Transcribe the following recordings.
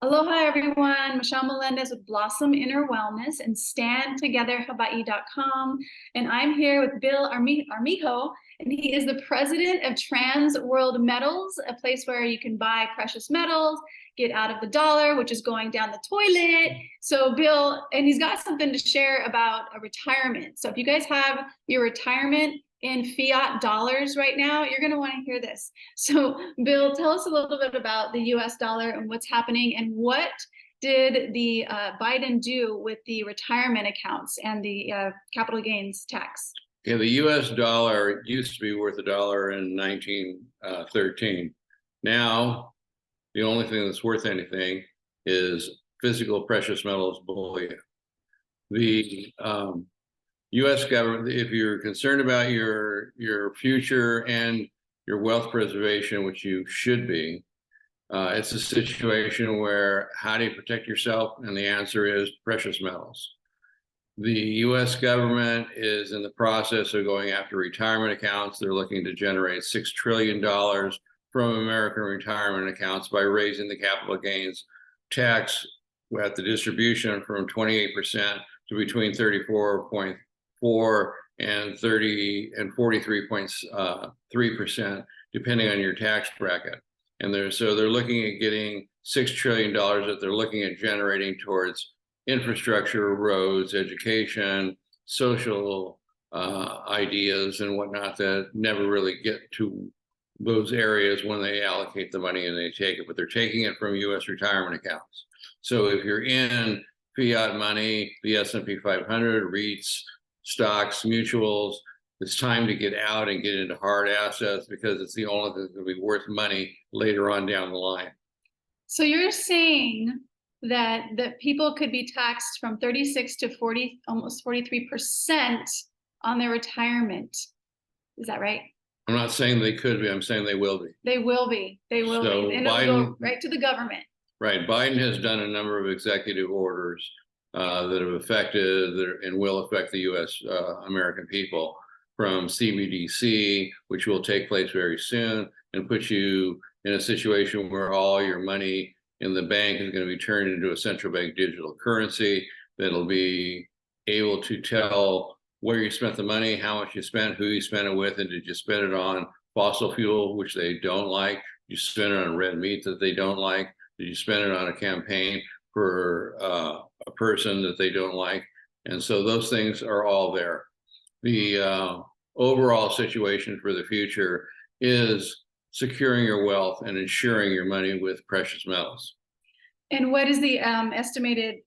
Aloha, everyone. Michelle Melendez with Blossom Inner Wellness and StandTogetherHawaii.com. And I'm here with Bill Armijo, and he is the president of Trans World Metals, a place where you can buy precious metals, get out of the dollar, which is going down the toilet. So, Bill, and he's got something to share about a retirement. So, if you guys have your retirement in fiat dollars right now, you're going to want to hear this. So, Bill, tell us a little bit about the US dollar and what's happening, and what did the Biden do with the retirement accounts and the capital gains tax? Yeah, the US dollar used to be worth $1 in 1913. Now, the only thing that's worth anything is physical precious metals bullion. The US government, if you're concerned about your future and your wealth preservation, which you should be, it's a situation where how do you protect yourself? And the answer is precious metals. The US government is in the process of going after retirement accounts. They're looking to generate $6 trillion from American retirement accounts by raising the capital gains tax at the distribution from 28% to between 34.4 and 43.3%, depending on your tax bracket. And they're looking at getting $6 trillion that they're looking at generating towards infrastructure, roads, education, social ideas and whatnot that never really get to those areas when they allocate the money and they take it, but they're taking it from US retirement accounts. So if you're in fiat money, the S&P 500, REITs, stocks, mutuals, it's time to get out and get into hard assets because it's the only thing that's going to be worth money later on down the line. So you're saying that people could be taxed from 36 to 40, almost 43% on their retirement. Is that right? I'm not saying they could be. I'm saying they will be. They will be. They will be. And it'll go right to the government. Right. Biden has done a number of executive orders that have affected and will affect the U.S. American people, from CBDC, which will take place very soon, and put you in a situation where all your money in the bank is going to be turned into a central bank digital currency that'll be able to tell where you spent the money, how much you spent, who you spent it with, and did you spend it on fossil fuel, which they don't like? Did you spend it on red meat that they don't like? Did you spend it on a campaign for a person that they don't like? And so those things are all there. The overall situation for the future is securing your wealth and insuring your money with precious metals. And what is the estimated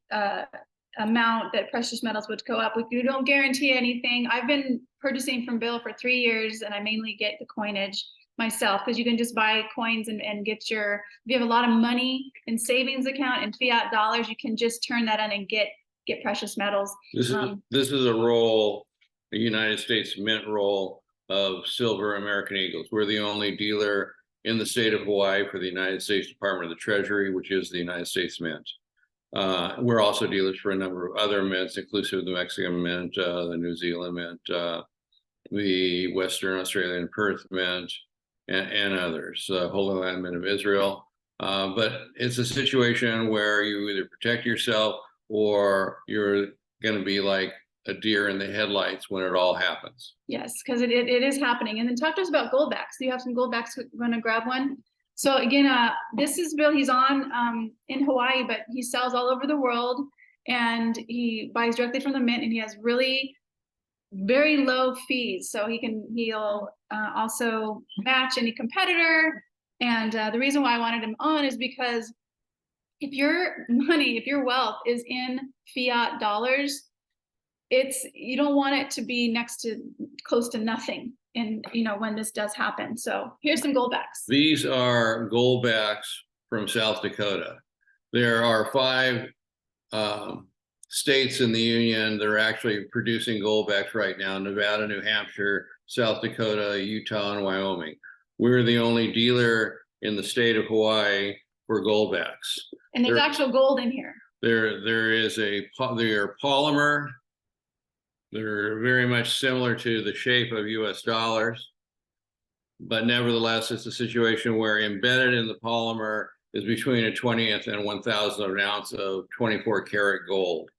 amount that precious metals would go up? We don't guarantee anything. I've been purchasing from Bill for 3 years, and I mainly get the coinage myself, because you can just buy coins and get if you have a lot of money in savings account in fiat dollars, you can just turn that on and get precious metals. This is a role, the United States Mint role of silver American Eagles. We're the only dealer in the state of Hawaii for the United States Department of the Treasury, which is the United States Mint. We're also dealers for a number of other mints, inclusive the Mexican Mint, the New Zealand Mint, the Western Australian Perth Mint, and others, Holy Land Mint of Israel. But it's a situation where you either protect yourself or you're going to be like a deer in the headlights when it all happens. Yes, because it is happening. And then talk to us about gold backs. Do you have some gold backs? We're going to grab one. So again, this is Bill. He's on in Hawaii, but he sells all over the world, and he buys directly from the mint, and he has really very low fees. So he'll also match any competitor. And the reason why I wanted him on is because if your wealth is in fiat dollars, you don't want it to be close to nothing. And when this does happen. So here's some gold backs. These are gold backs from South Dakota. There are 5 states in the union that are actually producing gold backs right now: Nevada, New Hampshire, South Dakota, Utah, and Wyoming. We're the only dealer in the state of Hawaii for gold backs. And there's actual gold in here. They are polymer. They're very much similar to the shape of US dollars, but nevertheless, it's a situation where embedded in the polymer is between a 20th and 1,000th of an ounce of 24 karat gold.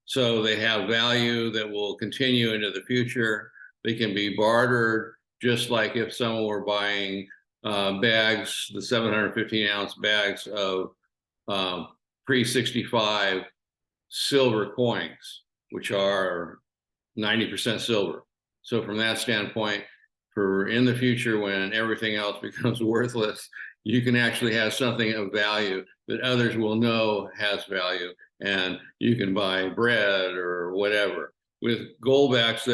So they have value that will continue into the future. They can be bartered, just like if someone were buying bags, the 715 ounce bags of pre-65 silver coins, which are 90% silver. So from that standpoint, for in the future, when everything else becomes worthless, you can actually have something of value that others will know has value, and you can buy bread or whatever. With goldbacks,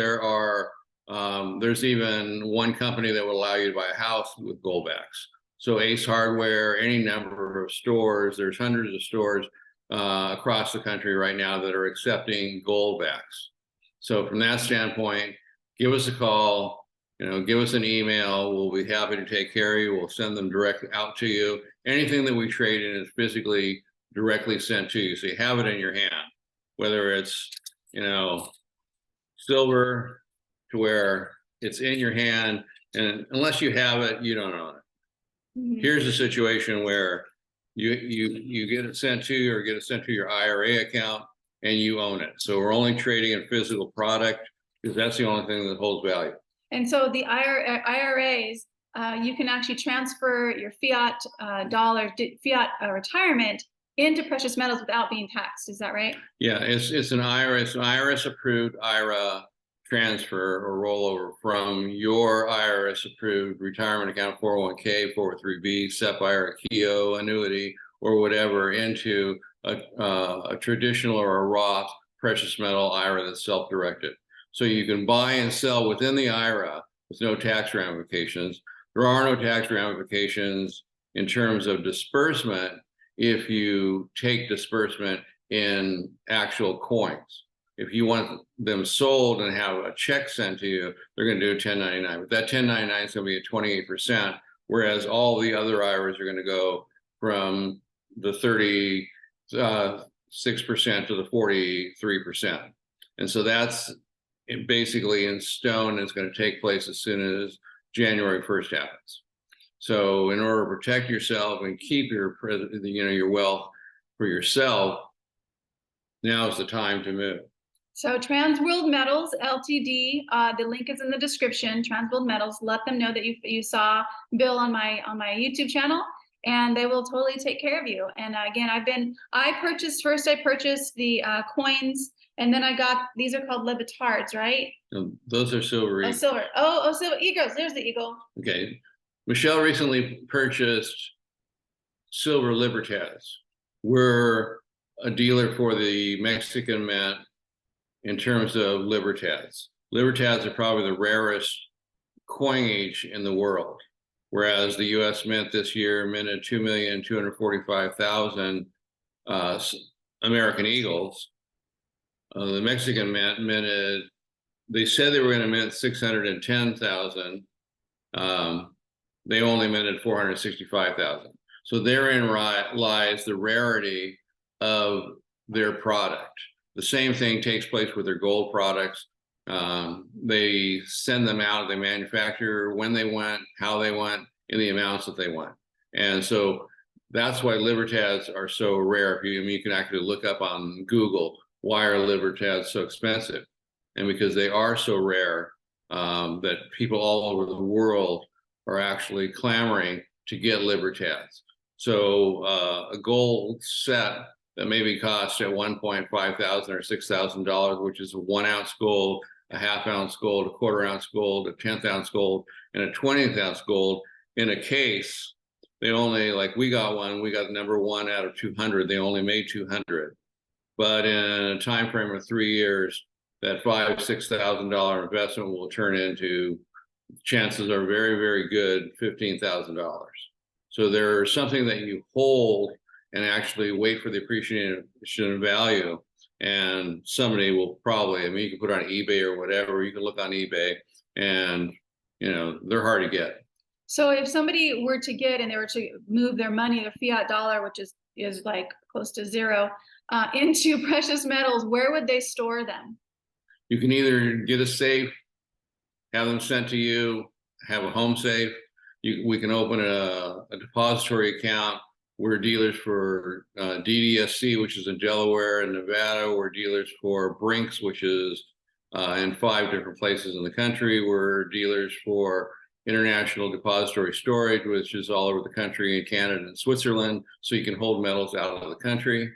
there's even one company that will allow you to buy a house with goldbacks. So Ace Hardware, any number of stores, there's hundreds of stores across the country right now that are accepting goldbacks. So from that standpoint, give us a call, give us an email. We'll be happy to take care of you. We'll send them directly out to you. Anything that we trade in is physically directly sent to you. So you have it in your hand, whether it's, silver to where it's in your hand. And unless you have it, you don't own it. Mm-hmm. Here's a situation where you get it sent to you or get it sent to your IRA account and you own it. So we're only trading in physical product because that's the only thing that holds value. And so the IRAs, you can actually transfer your fiat retirement into precious metals without being taxed. Is that right? Yeah, it's an IRS approved IRA transfer or rollover from your IRS approved retirement account, 401k, 403b, SEP IRA, KEO, annuity, or whatever into a traditional or a Roth precious metal IRA that's self-directed. So you can buy and sell within the IRA with no tax ramifications. There are no tax ramifications in terms of disbursement if you take disbursement in actual coins. If you want them sold and have a check sent to you, they're going to do a 1099. But that 1099 is going to be at 28%, whereas all the other IRAs are going to go from the 36% to the 43%. And so that's basically in stone. It's going to take place as soon as January 1st happens. So in order to protect yourself and keep your wealth for yourself, now is the time to move. So Trans World Metals Ltd. The link is in the description. Trans World Metals. Let them know that you saw Bill on my YouTube channel, and they will totally take care of you. And again, I purchased the coins, and then I got, these are called levitards, right? Those are silver. Oh, silver. Oh, silver eagles. There's the eagle. Okay. Michelle recently purchased silver libertads. We're a dealer for the Mexican Mint in terms of libertads. Libertads are probably the rarest coinage in the world, whereas the U.S. Mint this year minted 2,245,000 American Eagles. The Mexican Mint minted, they said they were going to mint 610,000. They only minted 465,000. So therein lies the rarity of their product. The same thing takes place with their gold products. They send them out, they manufacture when they want, how they want, in the amounts that they want. And so that's why libertads are so rare. You can actually look up on Google, why are libertads so expensive? And because they are so rare, that people all over the world are actually clamoring to get libertads. So a gold set that maybe costs at $1,500 or $6,000, which is a 1 ounce gold, a ½ ounce gold, a ¼ ounce gold, a 10th ounce gold, and a 20th ounce gold in a case. They only, like we got number 1 out of 200. They only made 200. But in a time frame of 3 years, that $5,000, $6,000 investment will turn into, chances are very, very good, $15,000. So there's something that you hold and actually wait for the appreciation of value. And somebody will probably, you can put it on eBay or whatever, you can look on eBay, and they're hard to get. So if somebody were to get, and they were to move their money, their fiat dollar, which is like close to zero, into precious metals, where would they store them? You can either get a safe, have them sent to you, have a home safe. We can open a depository account We're dealers for DDSC, which is in Delaware and Nevada. We're dealers for Brinks, which is in 5 different places in the country. We're dealers for International Depository Storage, which is all over the country in Canada and Switzerland, so you can hold metals out of the country.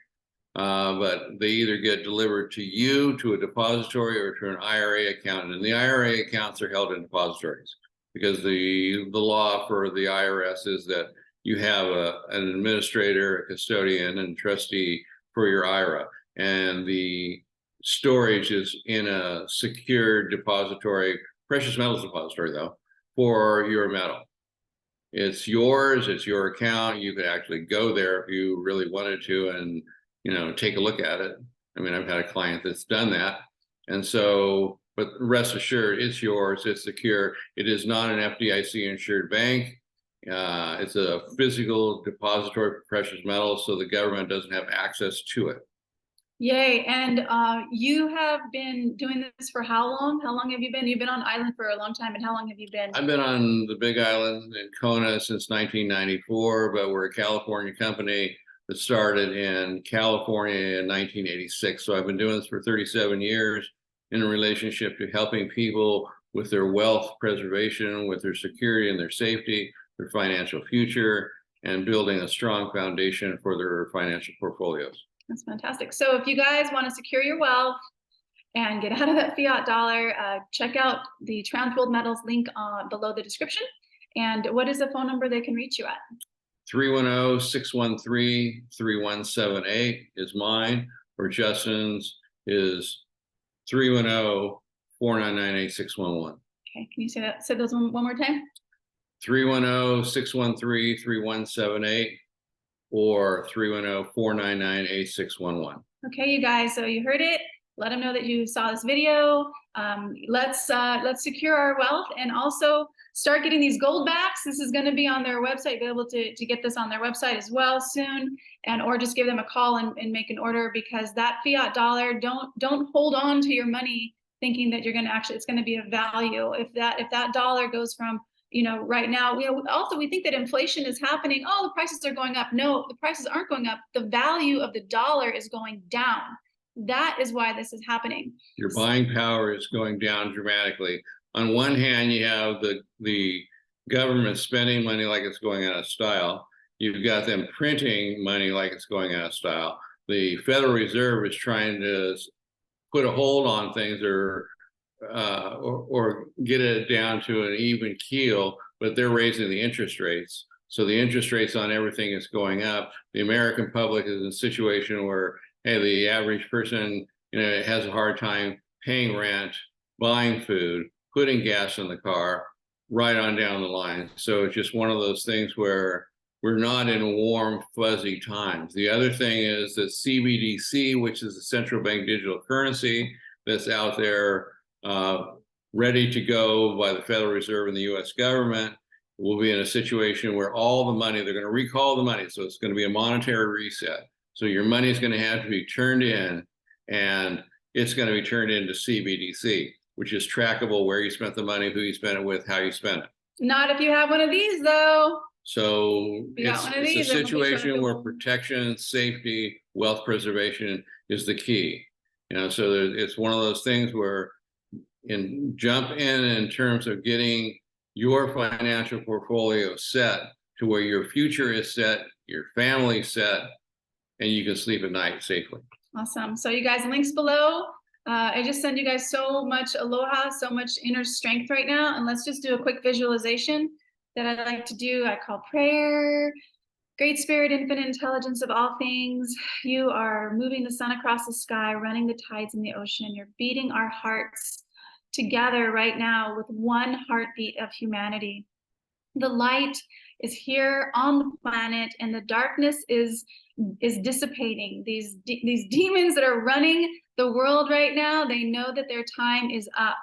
But they either get delivered to you, to a depository, or to an IRA account. And the IRA accounts are held in depositories because the law for the IRS is that you have an administrator, a custodian, and trustee for your IRA. And the storage is in a secure depository, precious metals depository, though, for your metal. It's yours, it's your account. You could actually go there if you really wanted to and, you know, take a look at it. I mean, I've had a client that's done that. And so, but rest assured, it's yours, it's secure. It is not an FDIC insured bank. It's a physical depository for precious metals, so the government doesn't have access to it. Yay. And you have been doing this for how long? How long have you been? You've been on island for a long time. And how long have you been? I've been on the Big Island in Kona since 1994, but we're a California company that started in California in 1986. So I've been doing this for 37 years in relationship to helping people with their wealth preservation, with their security and their safety, their financial future, and building a strong foundation for their financial portfolios. That's fantastic. So if you guys want to secure your wealth and get out of that fiat dollar, check out the Transworld Metals link below the description. And what is the phone number they can reach you at? 310-613-3178 is mine, or Justin's is 310-499-8611. Okay, can you say that? Say those one more time? 310-613-3178 or 310-499-8611. Okay, you guys, so you heard it. Let them know that you saw this video. Let's secure our wealth and also start getting these gold backs. This is going to be on their website. Be able to get this on their website as well soon, and or just give them a call and make an order, because that fiat dollar, don't hold on to your money thinking that you're going to actually, it's going to be of value. If that dollar goes from, you know, right now, also we think that inflation is happening. Oh, the prices are going up. No, the prices aren't going up. The value of the dollar is going down. That is why this is happening. Your buying power is going down dramatically. On one hand, you have the government spending money like it's going out of style. You've got them printing money like it's going out of style. The Federal Reserve is trying to put a hold on things or get it down to an even keel, but they're raising the interest rates. So the interest rates on everything is going up. The American public is in a situation where, hey, the average person, you know, has a hard time paying rent, buying food, putting gas in the car, right on down the line. So it's just one of those things where we're not in warm, fuzzy times. The other thing is that CBDC, which is the central bank digital currency that's out there, ready to go by the Federal Reserve and the US government, will be in a situation where all the money, they're going to recall the money. So it's going to be a monetary reset. So your money is going to have to be turned in, and it's going to be turned into CBDC, which is trackable, where you spent the money, who you spent it with, how you spent it. Not if you have one of these, though. So it's a situation where protection, safety, wealth preservation is the key. You know, so it's one of those things where jump in terms of getting your financial portfolio set to where your future is set, your family set, and you can sleep at night safely. Awesome. So you guys, links below. I just send you guys so much aloha, so much inner strength right now. And let's just do a quick visualization that I like to do. I call prayer. Great Spirit, infinite intelligence of all things. You are moving the sun across the sky, running the tides in the ocean. You're beating our hearts together right now with one heartbeat of humanity. The light is here on the planet, and the darkness is dissipating. These demons that are running the world right now, they know that their time is up.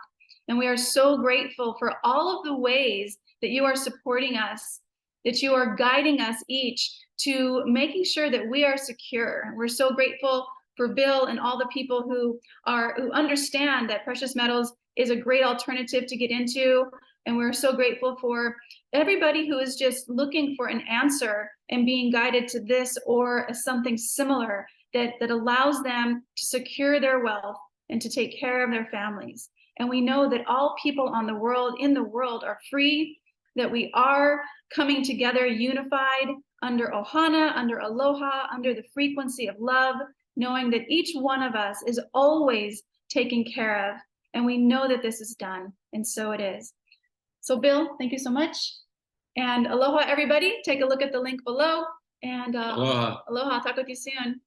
And we are so grateful for all of the ways that you are supporting us, that you are guiding us each to making sure that we are secure. We're so grateful for Bill and all the people who understand that precious metals is a great alternative to get into. And we're so grateful for everybody who is just looking for an answer and being guided to this or something similar that allows them to secure their wealth and to take care of their families. And we know that all people in the world are free, that we are coming together unified under Ohana, under Aloha, under the frequency of love, knowing that each one of us is always taken care of. And we know that this is done. And so it is. So Bill, thank you so much. And aloha, everybody. Take a look at the link below. And Aloha. Aloha. Talk with you soon.